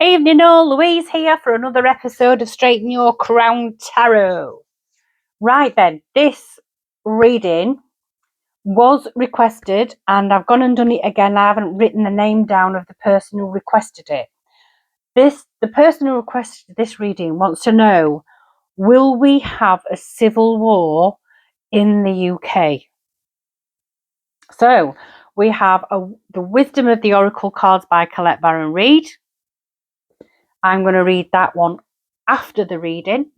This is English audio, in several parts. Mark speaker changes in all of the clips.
Speaker 1: Evening all, Louise here for another episode of Straighten Your Crown Tarot. Right then, this reading was requested and I've gone and done it again. I haven't written the name down of the person who requested it. The person who requested this reading wants to know, will we have a civil war in the UK? So we have the Wisdom of the Oracle cards by Colette Baron Reid. I'm going to read that one after the reading.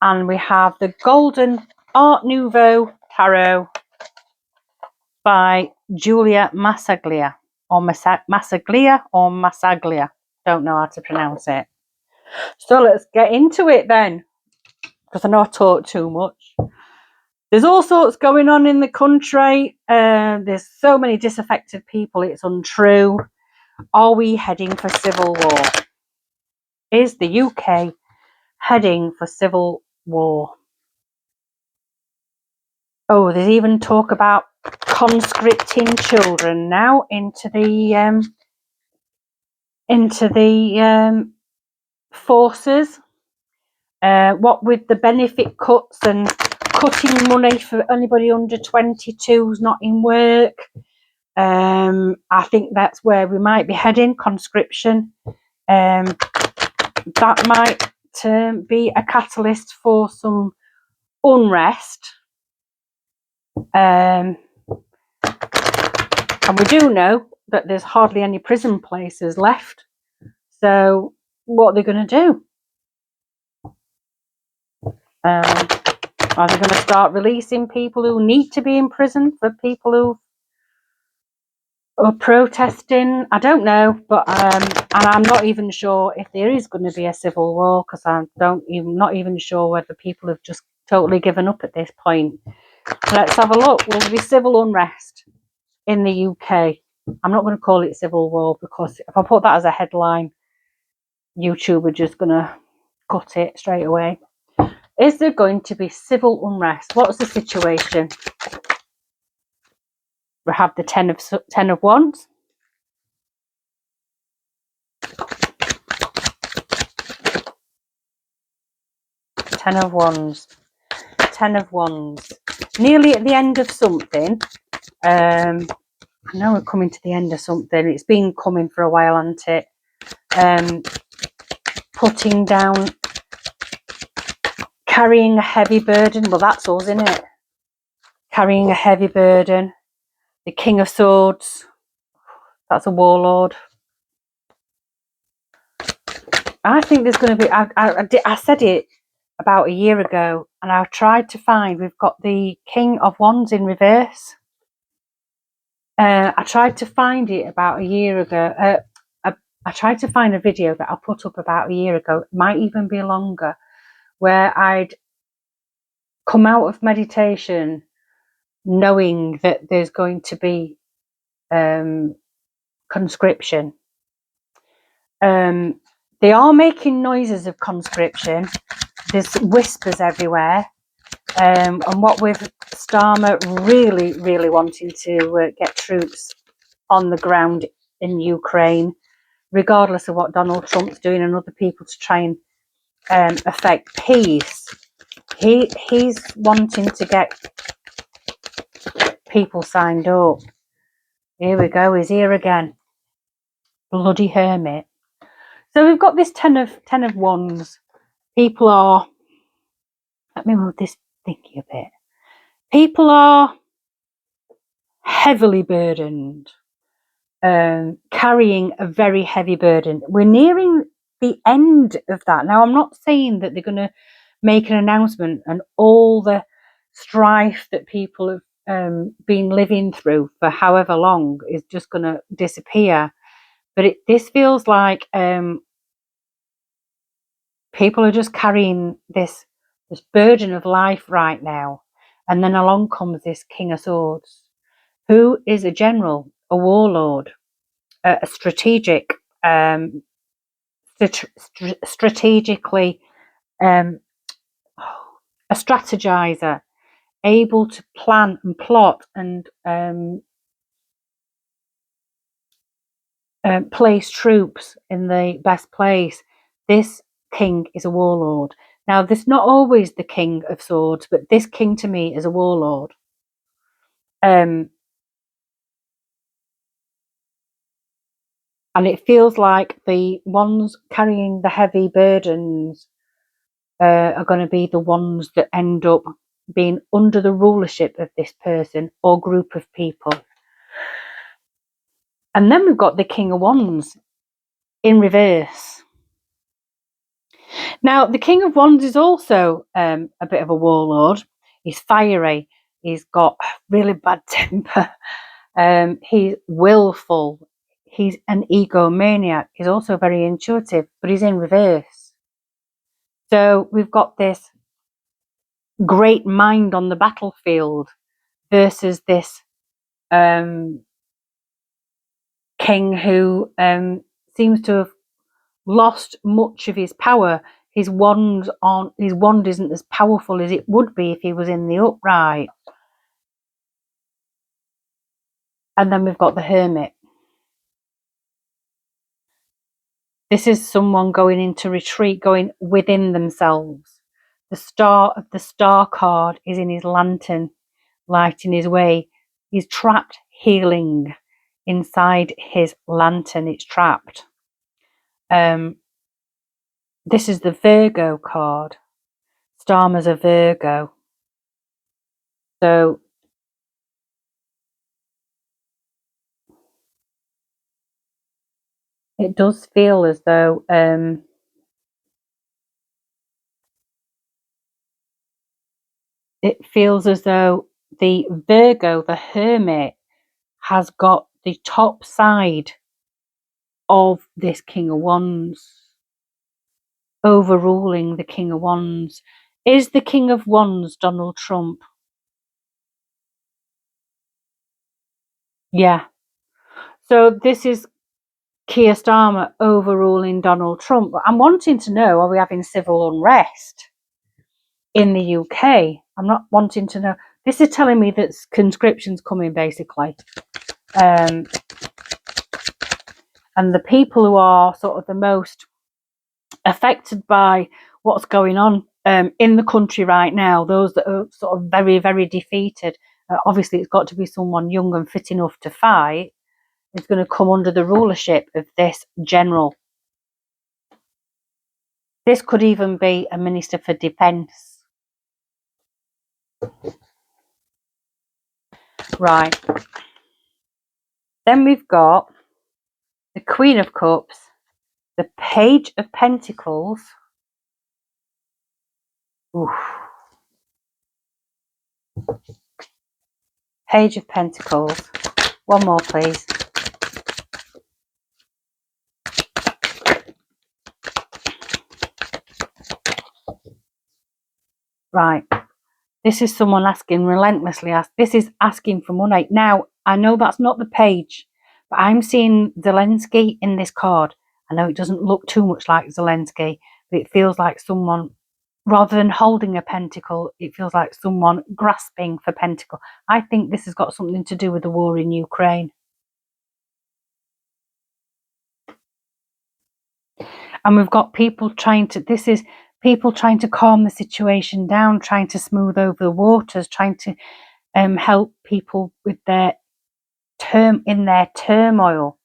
Speaker 1: And we have the Golden Art Nouveau Tarot by Julia Massaglia, or Massaglia. Don't know how to pronounce it. So let's get into it then, because I know I talk too much. There's all sorts going on in the country. There's so many disaffected people, it's untrue. Are we heading for civil war? Is the UK heading for civil war? Oh, there's even talk about conscripting children now into the forces. What with the benefit cuts and cutting money for anybody under 22 who's not in work. I think that's where we might be heading, conscription. That might be a catalyst for some unrest. And we do know that there's hardly any prison places left. So what are they going to do? Are they going to start releasing people who need to be in prison for people who are protesting? I don't know, but and I'm not even sure if there is going to be a civil war, because I'm not even sure whether people have just totally given up at this point. Let's have a look. Will there be civil unrest in the UK? I'm not going to call it civil war, because if I put that as a headline, YouTube are just going to cut it straight away. Is there going to be civil unrest? What's the situation? We have the Ten of Wands. Ten of Wands. Ten of Wands. Nearly at the end of something. I know we're coming to the end of something. It's been coming for a while, hasn't it? Putting down, carrying a heavy burden. Well, that's us, isn't it? Carrying a heavy burden. The King of Swords. That's a warlord. I think there's going to be. I said it about a year ago, and I've tried to find. We've got the King of Wands in reverse. I tried to find it about a year ago. I tried to find a video that I put up about a year ago. It might even be longer, where I'd come out of meditation knowing that there's going to be conscription. They are making noises of conscription. There's whispers everywhere. And what with Starmer really wanting to get troops on the ground in Ukraine, regardless of what Donald Trump's doing and other people to try and affect peace, he's wanting to get people signed up. Here we go, he's here again. Bloody hermit. So we've got this ten of Wands. People are, let me move this thingy a bit. People are heavily burdened, carrying a very heavy burden. We're nearing the end of that. Now, I'm not saying that they're going to make an announcement and all the strife that people have been living through for however long is just going to disappear. But this feels like people are just carrying this burden of life right now. And then along comes this King of Swords, who is a general, a warlord, a strategic, strategically, a strategizer, able to plan and plot and place troops in the best place. This king is a warlord. Now, this is not always the king of swords, but this king to me is a warlord. And it feels like the ones carrying the heavy burdens are going to be the ones that end up being under the rulership of this person or group of people. And then we've got the King of Wands in reverse. Now, the King of Wands is also a bit of a warlord. He's fiery. He's got really bad temper. He's willful. He's an egomaniac. He's also very intuitive, but he's in reverse. So we've got this great mind on the battlefield versus this king who seems to have lost much of his power. His wand isn't as powerful as it would be if he was in the upright. And then we've got the Hermit. This is someone going into retreat, going within themselves. The star card is in his lantern, lighting his way. He's trapped healing inside his lantern. It's trapped. This is the Virgo card. Starmer's a Virgo. So it does feel as though the Virgo, the Hermit, has got the top side of this King of Wands, overruling the King of Wands. Is the King of Wands Donald Trump? Yeah. So this is Keir Starmer overruling Donald Trump. I'm wanting to know, are we having civil unrest in the UK? I'm not wanting to know. This is telling me that conscription's coming, basically. And the people who are sort of the most affected by what's going on in the country right now, those that are sort of very, very defeated, obviously it's got to be someone young and fit enough to fight, is going to come under the rulership of this general. This could even be a Minister for Defence. Right. Then we've got the Queen of Cups, the Page of Pentacles. Oof. Page of Pentacles. One more, please. Right. This is someone asking, relentlessly ask. This is asking for money. Now, I know that's not the page, but I'm seeing Zelensky in this card. I know it doesn't look too much like Zelensky, but it feels like someone, rather than holding a pentacle, it feels like someone grasping for pentacle. I think this has got something to do with the war in Ukraine. And we've got people trying to, this is people trying to calm the situation down, trying to smooth over the waters, trying to help people with their turmoil.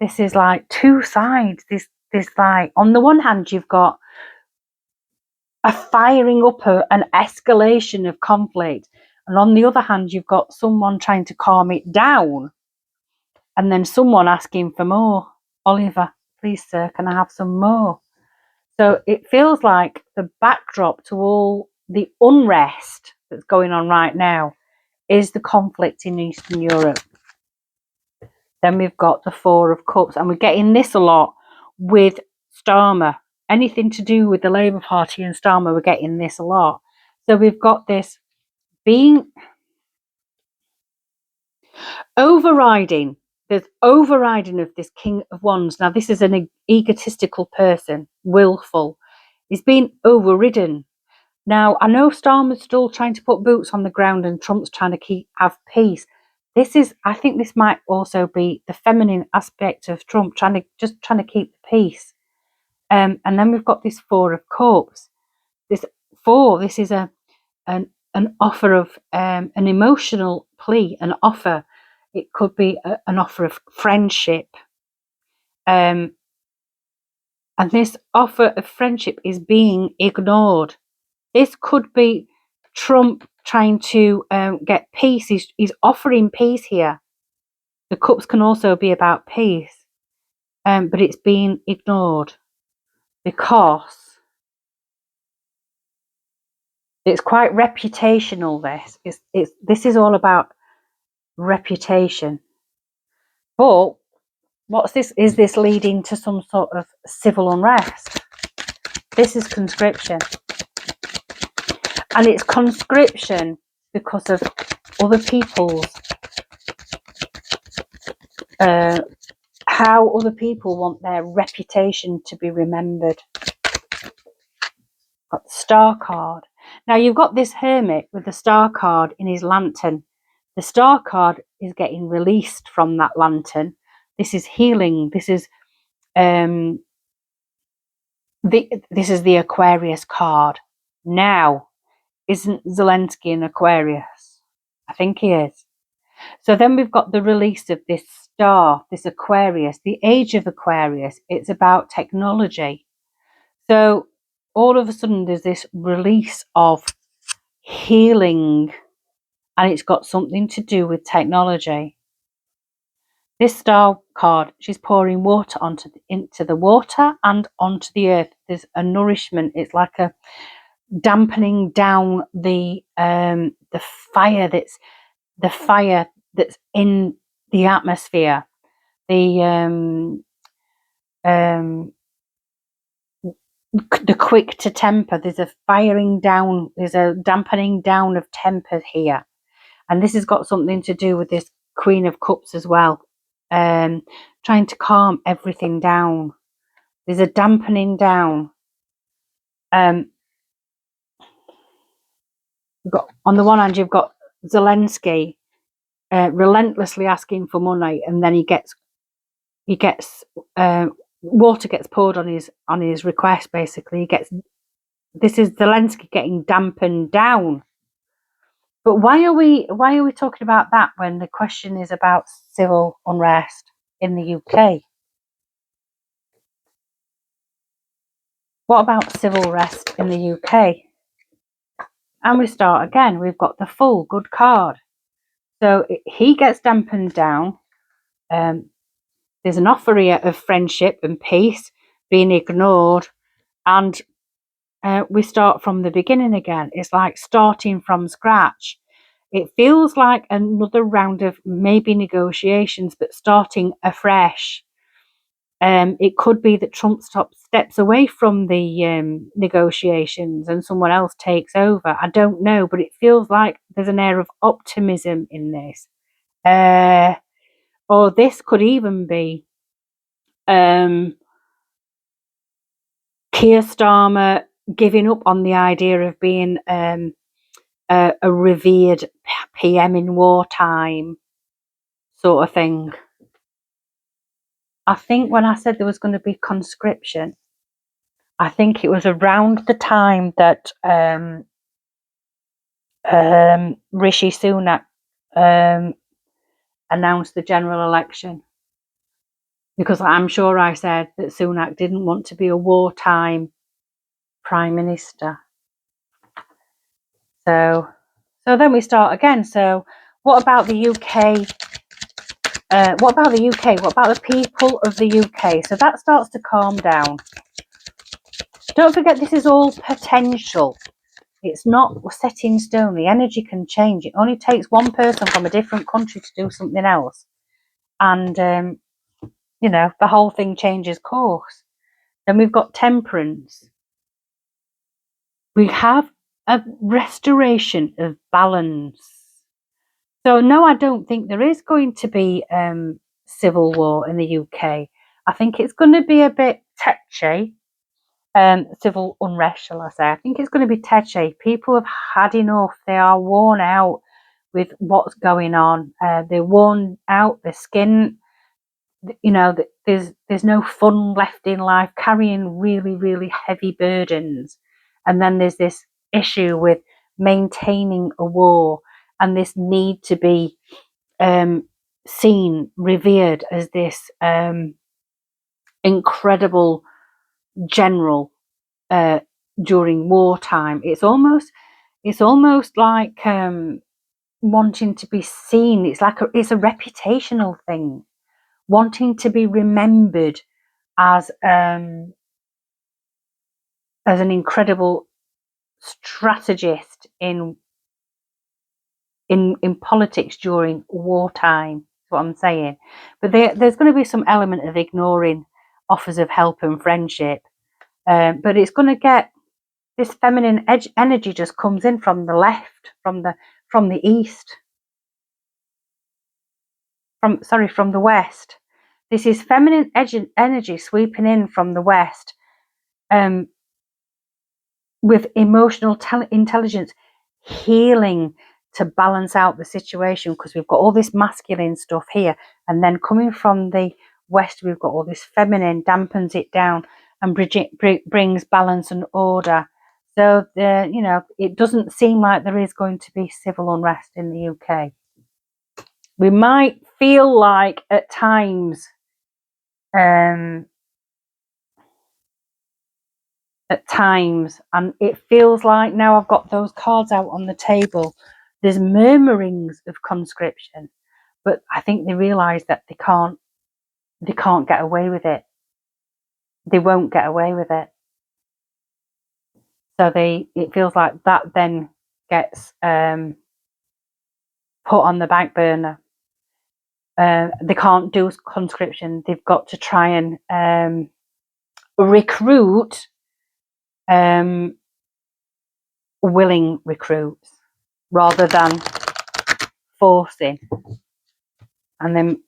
Speaker 1: This is like two sides. This like, on the one hand, you've got a firing up, an escalation of conflict, and on the other hand, you've got someone trying to calm it down, and then someone asking for more. Oliver, please, sir, can I have some more? So it feels like the backdrop to all the unrest that's going on right now is the conflict in Eastern Europe. Then we've got the Four of Cups, and we're getting this a lot with Starmer. Anything to do with the Labour Party and Starmer, we're getting this a lot. So we've got this being overriding. There's overriding of this King of Wands. Now, this is an egotistical person, willful. He's been overridden. Now, I know Starmer's still trying to put boots on the ground and Trump's trying to have peace. I think this might also be the feminine aspect of Trump trying to keep the peace. And then we've got this Four of Cups. This is an offer of an emotional plea, an offer. It could be an offer of friendship. And this offer of friendship is being ignored. This could be Trump trying to get peace. He's offering peace here. The cups can also be about peace, but it's being ignored because it's quite reputational. This is all about reputation. But what's this? Is this leading to some sort of civil unrest? This is conscription. And it's conscription because of other people's, how other people want their reputation to be remembered. Got the star card. Now you've got this hermit with the star card in his lantern. The star card is getting released from that lantern. This is healing. This is the Aquarius card. Now, isn't Zelensky an Aquarius? I think he is. So then we've got the release of this star, this Aquarius, the age of Aquarius. It's about technology. So all of a sudden there's this release of healing, and it's got something to do with technology. This star card, she's pouring water into the water and onto the earth. There's a nourishment. It's like a dampening down the fire that's in the atmosphere. The quick to temper. There's a firing down. There's a dampening down of temper here, and this has got something to do with this Queen of Cups as well. Trying to calm everything down. There's a dampening down. On the one hand, you've got Zelensky relentlessly asking for money, and then he gets water gets poured on his request. Basically, this is Zelensky getting dampened down. But why are we talking about that when the question is about civil unrest in the UK? What about civil unrest in the UK? And we start again. We've got the Fool, good card. So he gets dampened down. There's an offer here of friendship and peace being ignored, and we start from the beginning again. It's like starting from scratch. It feels like another round of maybe negotiations, but starting afresh. It could be that Trump steps away from the negotiations and someone else takes over. I don't know, but it feels like there's an air of optimism in this. Or this could even be Keir Starmer giving up on the idea of being a revered PM in wartime sort of thing. I think when I said there was going to be conscription, I think it was around the time that Rishi Sunak announced the general election, because I'm sure I said that Sunak didn't want to be a wartime prime minister. So then we start again. So what about the UK? What about the UK? What about the people of the UK? So that starts to calm down. Don't forget, this is all potential. It's not set in stone. The energy can change. It only takes one person from a different country to do something else, and the whole thing changes course. Then we've got temperance. We have a restoration of balance. So no, I don't think there is going to be civil war in the UK. I think it's going to be a bit tetchy. Civil unrest, shall I say. I think it's going to be tetchy. People have had enough. They are worn out. with what's going on. They're worn out, their skin, there's no fun left in life, carrying really, really heavy burdens. And then there's this issue with maintaining a war and this need to be seen, revered as this incredible general during wartime. It's almost like wanting to be seen. It's like it's a reputational thing, wanting to be remembered as an incredible strategist in politics during wartime. Is what I'm saying. But there's going to be some element of ignoring offers of help and friendship. But it's going to get this feminine energy just comes in from the left, from the east, from the west. This is feminine energy sweeping in from the west, with emotional intelligence, healing to balance out the situation, because we've got all this masculine stuff here, and then coming from the west, we've got all this feminine, dampens it down and brings balance and order. So it doesn't seem like there is going to be civil unrest in the UK. We might feel like at times, and it feels like now I've got those cards out on the table, there's murmurings of conscription, but I think they realise that they can't get away with it. They won't get away with it. So it feels like that then gets put on the back burner. They can't do conscription. They've got to try and recruit willing recruits rather than forcing. And then,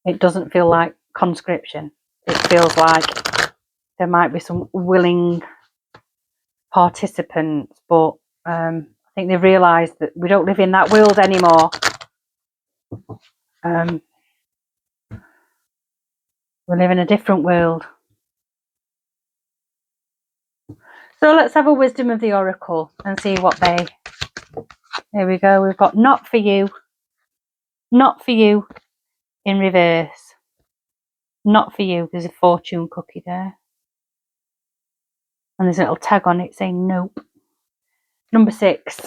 Speaker 1: it doesn't feel like conscription. It feels like there might be some willing participants, but I think they've realised that we don't live in that world anymore. We live in a different world. So let's have a wisdom of the oracle and see what they... Here we go. We've got not for you. Not for you in reverse. Not for you. There's a fortune cookie there. And there's a little tag on it saying nope. Number 6.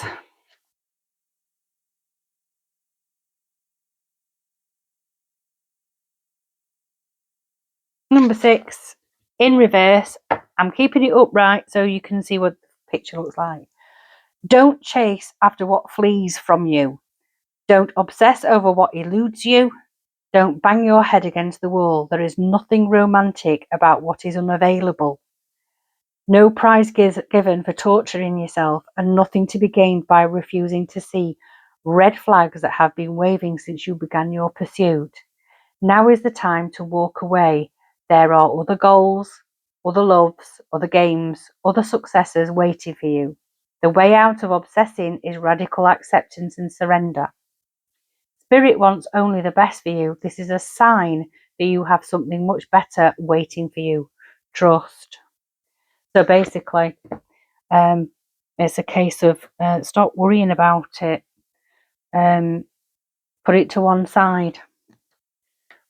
Speaker 1: Number 6 in reverse. I'm keeping it upright so you can see what the picture looks like. Don't chase after what flees from you. Don't obsess over what eludes you. Don't bang your head against the wall. There is nothing romantic about what is unavailable. No prize given for torturing yourself, and nothing to be gained by refusing to see red flags that have been waving since you began your pursuit. Now is the time to walk away. There are other goals, other loves, other games, other successes waiting for you. The way out of obsessing is radical acceptance and surrender. Spirit wants only the best for you. This is a sign that you have something much better waiting for you. Trust. So basically, it's a case of stop worrying about it. Put it to one side.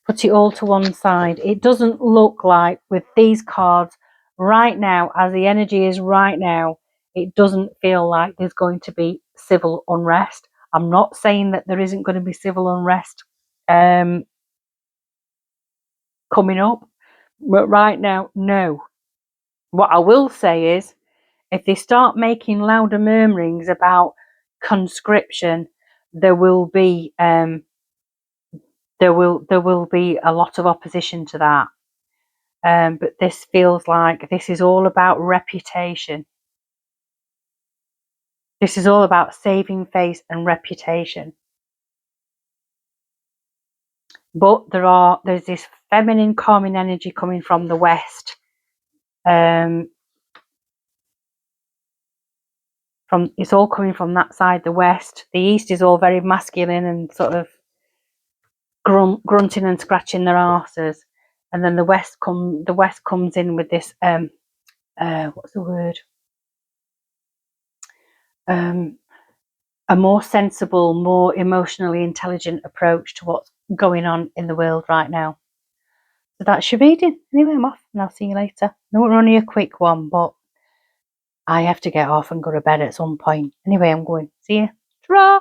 Speaker 1: Put it all to one side. It doesn't look like, with these cards right now, as the energy is right now, it doesn't feel like there's going to be civil unrest. I'm not saying that there isn't going to be civil unrest coming up, but right now, no. What I will say is, if they start making louder murmurings about conscription, there will be a lot of opposition to that. But this feels like this is all about reputation. This is all about saving face and reputation. But there's this feminine calming energy coming from the west. it's all coming from that side, the west. The east is all very masculine and sort of grunting and scratching their arses, and then the west comes in with this what's the word, a more sensible, more emotionally intelligent approach to what's going on in the world right now. So that's your reading. Anyway, I'm off and I'll see you later. No, only a quick one, but I have to get off and go to bed at some point. Anyway, I'm going. See you. Ta-ra!